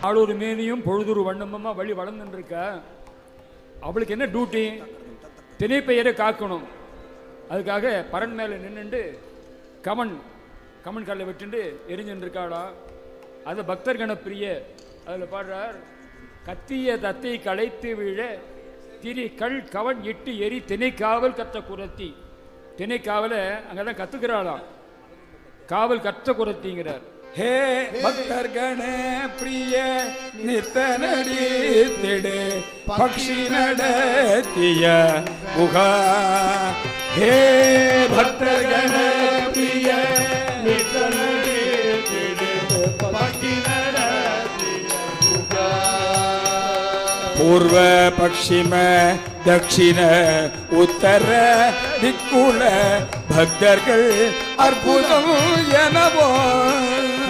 ஆளொரு மேனியும் பொழுதொரு வண்ணமுமா வழி வளர்ந்துருக்க. அவளுக்கு என்ன டியூட்டி? திணைப்பெயரை காக்கணும். அதுக்காக பரன் மேலே நின்றுண்டு கமன் காலில் விட்டுண்டு எரிஞ்சுருக்காளா. அது பக்தர்கண பிரிய. அதில் பாடுறார், கத்திய தத்தை களைத்து விழ திரி கல் கவன் இட்டு எரி திணைக்காவல் கத்த குரத்தி. திணைக்காவலை அங்கே தான் கற்றுக்கிறாளாம். காவல் கத்த குரத்திங்கிறார். ஹே பக்தர்கண பிரிய நித்தனடி திடு பக்ஷி நடத்திய முகா. ஹே பக்தர்கண பிரிய நித்தனடி திடு பக்ஷி நடத்திய முகா. பூர்வ பக்ஷிம தட்சிண உத்தர திக்குல பக்தர்கள் அற்புதம் எனவோ.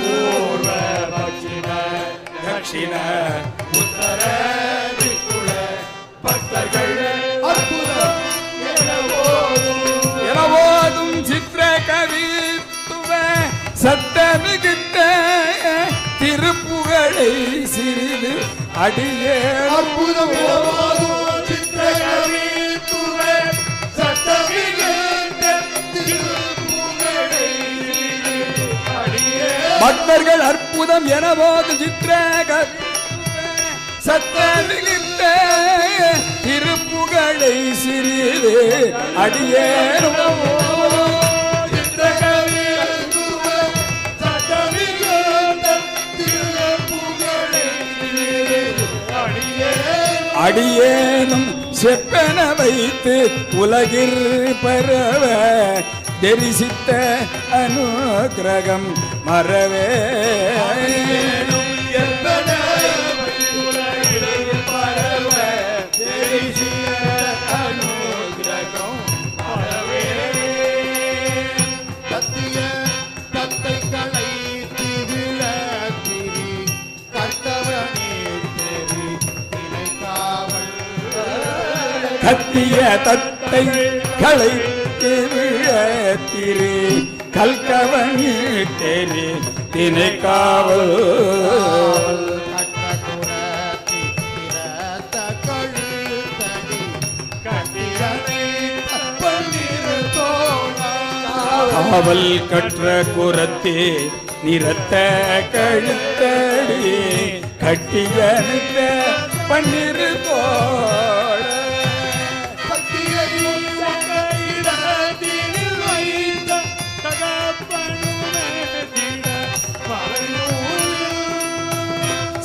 பூர்வ பக்ஷிம தட்சிண உத்தர திக்குல பக்தர்கள் அற்புதம் எனவோதும் சித்திர கவித்துவ சத்தமிகிட்ட திருப்புகழை சிறிது அடியே. அற்புதம் பக்தர்கள் அற்புதம் எனவோது சித்திரக சத்தமிகிட்ட திருப்புகழை சிறிது அடியேனும். அடியேனும் செப்பன வைத்து உலகில் பரவ தெரிசித்த அனுகிரகம் மறவே. கத்திய தத்தை களைத்து விழத்திரு கல்கவனி தெரி திணைக்காவல். காவல் கற்ற குரத்தே நிறத்த கழுத்தடி கட்டிய பன்னிரு தோழ.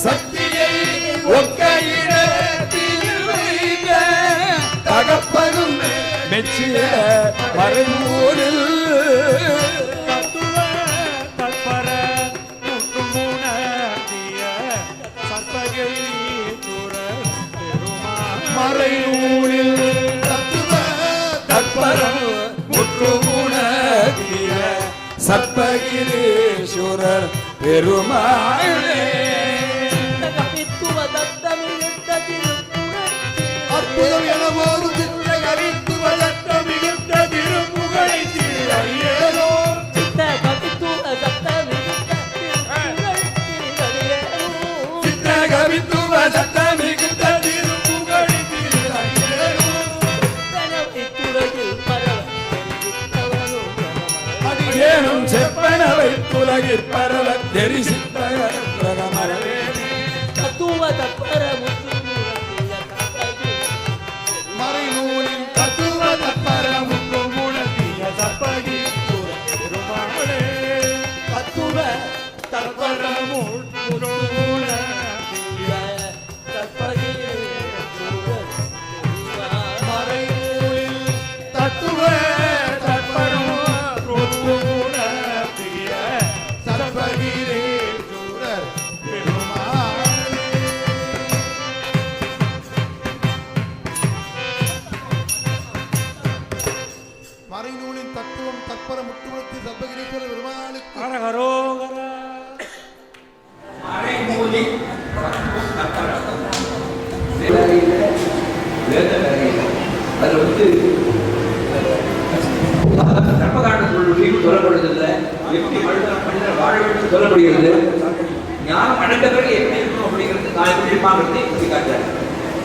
சக்தியை ஒக்கையிடத்தில் வைத்த தகப்பனும் மெச்சிய மறைமூரில். தற்பர மறைமூரில் தற்பரம் முற்றுமுணர்த்திய சர்ப்பகிரீஸ்வரர் பெருமாளே. அற்புதம் எனவோது சித்திரை அறித்துவ சத்தம் மிகுந்த திருப்புகழை சிறியோ. சித்த கவித்துவ சத்தம் மிகுந்த திருப்புகழை அடியேனும் செப்பனவை துலகிற் பரவ தெரிசித்த மரவே. தத்துவ தற்பர மறைநூலின் தத்துவ தற்பர முற்றுமுணர்த்திய சப்பகி பெருமாளே. தத்துவ தற்பர முற்றுமுணர்த்திய சப்பகி மறைநூலில் தத்துவ தற்பர முற்றுமுணர்த்திய சப்பகிரேஸ்வரர் பெருமாளே. மறைநூலின் தத்துவம் தற்பர முற்றுமுணர்த்தி சர்ப்பகிரீஸ்வரர் பெருமாளுக்கு அரகரோகரா. மறைநூலின் அது கர்மகாண்ட சொல்லப்படுவதில்லை. எப்படி மனிதர் வாழ வேண்டும் சொல்லப்படுகிறது. ஞானம் அடைந்த பிறகு எப்படி இருக்கணும் அப்படி நான் எப்படி இருப்பாங்கிறதை சொல்லி காட்டுறாரு.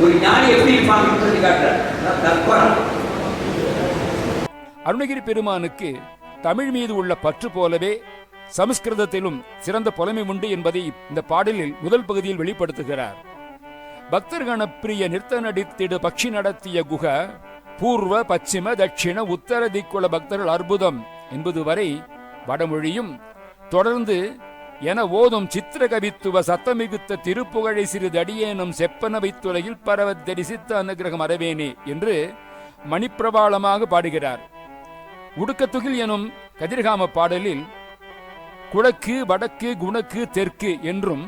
ஒரு ஞானி எப்படி இருப்பாங்கன்னு சொல்லி காட்டுறாரு. தற்பரம். அருணகிரி பெருமானுக்கு தமிழ் மீது உள்ள பற்று போலவே சமஸ்கிருதத்திலும் சிறந்த புலமை உண்டு என்பதை இந்த பாடலில் முதல் பகுதியில் வெளிப்படுத்துகிறார். பக்தர்கண பிரிய நிறுத்த நடித்திடு பக்ஷி நடத்திய குக பூர்வ பச்சிம தட்சிண உத்தர திக்குள பக்தர்கள் அற்புதம் என்பது வரை வடமொழியும் தொடர்ந்து என ஓதும் சித்திர கவித்துவ சத்தமிகுத்த திருப்புகழை சிறிதடியேனும் செப்பன வைத்துலகில் பரவ தரிசித்த அனுகிரகம் அறவேனே என்று மணிப்பிரபாளமாக பாடுகிறார். உடுக்கத்துகில் எனும் கதிர்காம பாடலில் குடக்கு வடக்கு குணக்கு தெற்கு என்றும்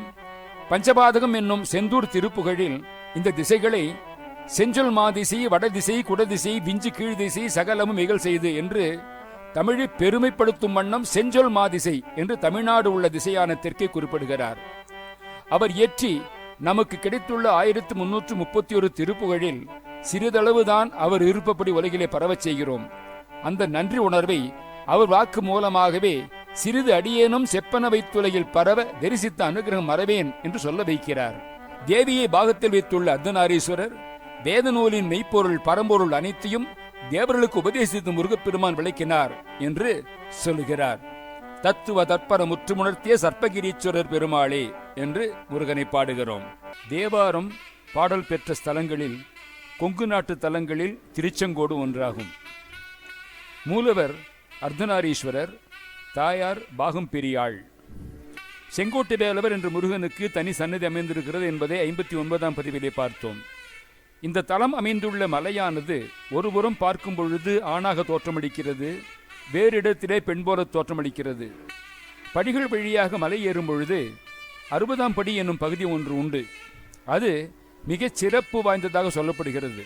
பஞ்சபாதகம் என்னும் செந்தூர் திருப்புகழில் இந்த திசைகளை செஞ்சொல் மாதிசை வடதிசை குடதிசை விஞ்சு கீழ்திசை சகலமும் இகழ் செய்து என்று தமிழை பெருமைப்படுத்தும் வண்ணம் செஞ்சொல் மாதிசை என்று தமிழ்நாடு உள்ள திசையான தெற்கை குறிப்பிடுகிறார். அவர் இயற்றி நமக்கு கிடைத்துள்ள 1331 திருப்புகழில் சிறிதளவுதான் அவர் விருப்பப்படி உலகிலே பரவச் செய்கிறோம். அந்த நன்றி உணர்வை அவர் வாக்கு மூலமாகவே சிறிது அடியேனும் செப்பன வைத்துலகில் பரவ தரிசித்த அனுகிரகம் மறவேன் என்று சொல்ல வைக்கிறார். தேவியை பாகத்தில் வைத்துள்ள அர்த்தநாரீஸ்வரர் வேத நூலின் மெய்ப்பொருள் பரம்பொருள் அனைத்தையும் தேவர்களுக்கு உபதேசித்து முருகப்பெருமான் விளக்கினார் என்று சொல்லுகிறார். தத்துவ தற்பர முற்றுமுணர்த்திய சர்ப்பகிரீஸ்வரர் பெருமாளே என்று முருகனை பாடுகிறோம். தேவாரம் பாடல் பெற்ற ஸ்தலங்களில் கொங்கு நாட்டு தலங்களில் திருச்செங்கோடு ஒன்றாகும். மூலவர் அர்த்தநாரீஸ்வரர், தாயார் பாகம் பெரியாள். செங்கோட்டு வேலவர் என்று முருகனுக்கு தனி சன்னதி அமைந்திருக்கிறது என்பதை 59ஆம் பதிவிலே பார்த்தோம். இந்த தலம் அமைந்துள்ள மலையானது ஒருபுறம் பார்க்கும் பொழுது ஆணாக தோற்றமளிக்கிறது, வேறு இடத்திலே பெண் போல தோற்றமளிக்கிறது. படிகள் வழியாக மலை ஏறும் பொழுது 60ஆம் படி என்னும் பகுதி ஒன்று உண்டு. அது மிகச் சிறப்பு வாய்ந்ததாக சொல்லப்படுகிறது.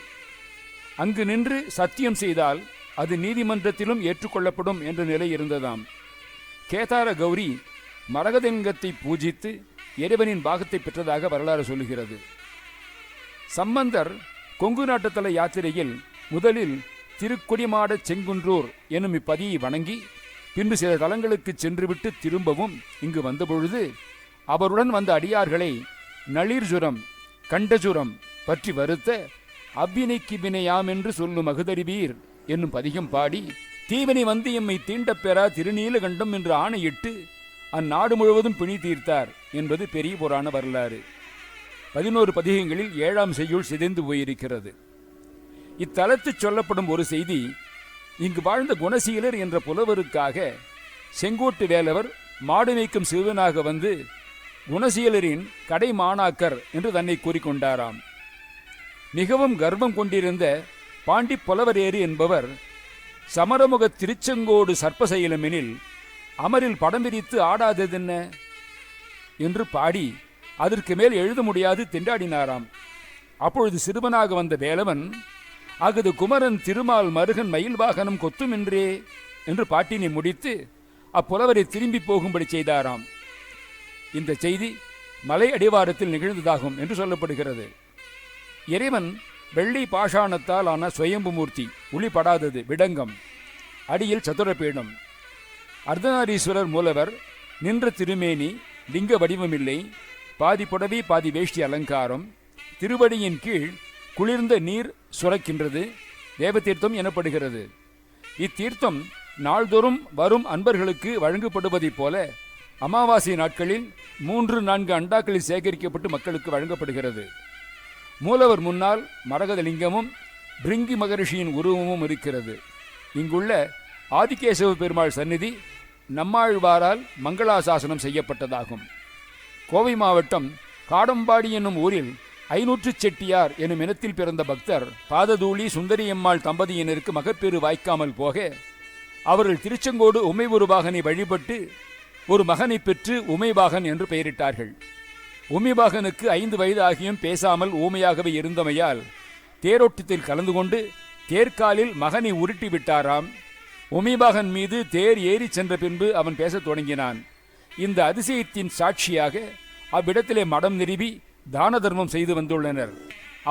அங்கு நின்று சத்தியம் செய்தால் அது நீதிமன்றத்திலும் ஏற்றுக்கொள்ளப்படும் என்ற நிலை இருந்ததாம். கேதார கௌரி மரகதலிங்கத்தை பூஜித்து இறைவனின் பாகத்தை பெற்றதாக வரலாறு சொல்லுகிறது. சம்பந்தர் கொங்கு நாட்டுத்தல யாத்திரையில் முதலில் திருக்கொடிமாட செங்குன்றூர் எனும் இப்பதியை வணங்கி பின்பு சில தலங்களுக்கு சென்றுவிட்டு திரும்பவும் இங்கு வந்தபொழுது அவருடன் வந்த அடியார்களை நளிர்ஜுரம் கண்டஜுரம் பற்றி வருத்த அவ்வினைக்கு வினையாம் என்று சொல்லும் அகுதறிவீர் என்னும் பதிகம் பாடி தீவினை வந்து எம்மை தீண்டப் பெறா திருநீலகண்டம் என்று ஆணையிட்டு அந்நாடு முழுவதும் பிணி தீர்த்தார் என்பது பெரிய புராண வரலாறு. 11 பதிகங்களில் 7ஆம் செய்யுள் சிதைந்து போயிருக்கிறது. இத்தலத்து சொல்லப்படும் ஒரு செய்தி, இங்கு வாழ்ந்த குணசீலர் என்ற புலவருக்காக செங்கோட்டு வேலவர் மாடு மேய்க்கும் சிறுவனாக வந்து குணசீலரின் கடை மாணாக்கர் என்று தன்னை கூறிக்கொண்டாராம். மிகவும் கர்வம் கொண்டிருந்த பாண்டி புலவரேறு என்பவர் சமரமுக திருச்செங்கோடு சர்ப்பசைலமெனில் அமரில் படம் விரித்து ஆடாததென்ன என்று பாடி அதற்கு மேல் எழுத முடியாது திண்டாடினாராம். அப்பொழுது சிறுவனாக வந்த வேலவன் அகது குமரன் திருமால் மருகன் மயில் வாகனம் கொத்துமென்றே என்று பாட்டினை முடித்து அப்புலவரை திரும்பி போகும்படி செய்தாராம். இந்த செய்தி மலை அடிவாரத்தில் நிகழ்ந்ததாகும் என்று சொல்லப்படுகிறது. இறைவன் வெள்ளி பாஷாணத்தால் ஆன சுயம்பு மூர்த்தி, ஒளிப்படாதது விடங்கம், அடியில் சதுரபீடம். அர்த்தநாரீஸ்வரர் மூலவர் நின்ற திருமேனி, லிங்க வடிவமில்லை, பாதி புடவி பாதி வேஷ்டி அலங்காரம், திருவடியின் கீழ் குளிர்ந்த நீர் சுரக்கின்றது, தேவதீர்த்தம் எனப்படுகிறது. இத்தீர்த்தம் நாள்தோறும் வரும் அன்பர்களுக்கு வழங்கப்படுவதைப் போல அமாவாசை நாட்களில் 3-4 அண்டாக்களில் சேகரிக்கப்பட்டு மக்களுக்கு வழங்கப்படுகிறது. மூலவர் முன்னால் மரகதலிங்கமும் பிரிங்கி மகரிஷியின் உருவமும் இருக்கிறது. இங்குள்ள ஆதிகேசவ பெருமாள் சந்நிதி நம்மாழ்வாரால் மங்களாசாசனம் செய்யப்பட்டதாகும். கோவை மாவட்டம் காடம்பாடி என்னும் ஊரில் 500 செட்டியார் எனும் இனத்தில் பிறந்த பக்தர் பாததூளி சுந்தரியம்மாள் தம்பதியினருக்கு மகப்பேறு வாய்க்காமல் போக அவர்கள் திருச்செங்கோடு உமைபுருபாகனை வழிபட்டு ஒரு மகனை பெற்று உமைபாகன் என்று பெயரிட்டார்கள். உமைபாகனுக்கு 5 வயது ஆகியும் பேசாமல் ஊமையாகவே இருந்தமையால் தேரோட்டத்தில் கலந்து கொண்டு தேர்காலில் மகனை உருட்டி விட்டாராம். உமைபாகன் மீது தேர் ஏறி சென்ற பின்பு அவன் பேசத் தொடங்கினான். இந்த அதிசயத்தின் சாட்சியாக அவ்விடத்திலே மடம் நிறுவி தான தர்மம் செய்து வந்துள்ளனர்.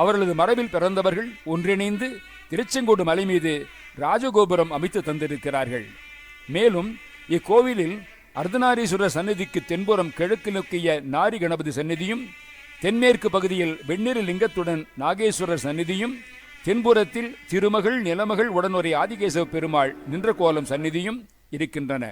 அவர்களது மரபில் பிறந்தவர்கள் ஒன்றிணைந்து திருச்செங்கோடு மலை மீது ராஜகோபுரம் அமைத்து தந்திருக்கிறார்கள். மேலும் இக்கோவிலில் அர்த்தநாரீஸ்வரர் சந்நிதிக்கு தென்புறம் கிழக்கு நோக்கிய நாரி கணபதி சந்நிதியும் தென்மேற்கு பகுதியில் வெண்ணிற லிங்கத்துடன் நாகேஸ்வரர் சந்நிதியும், தென்புறத்தில் திருமகள் நிலமகள் உடனுரை ஆதிகேசவ பெருமாள் நின்ற கோலம் சந்நிதியும் இருக்கின்றன.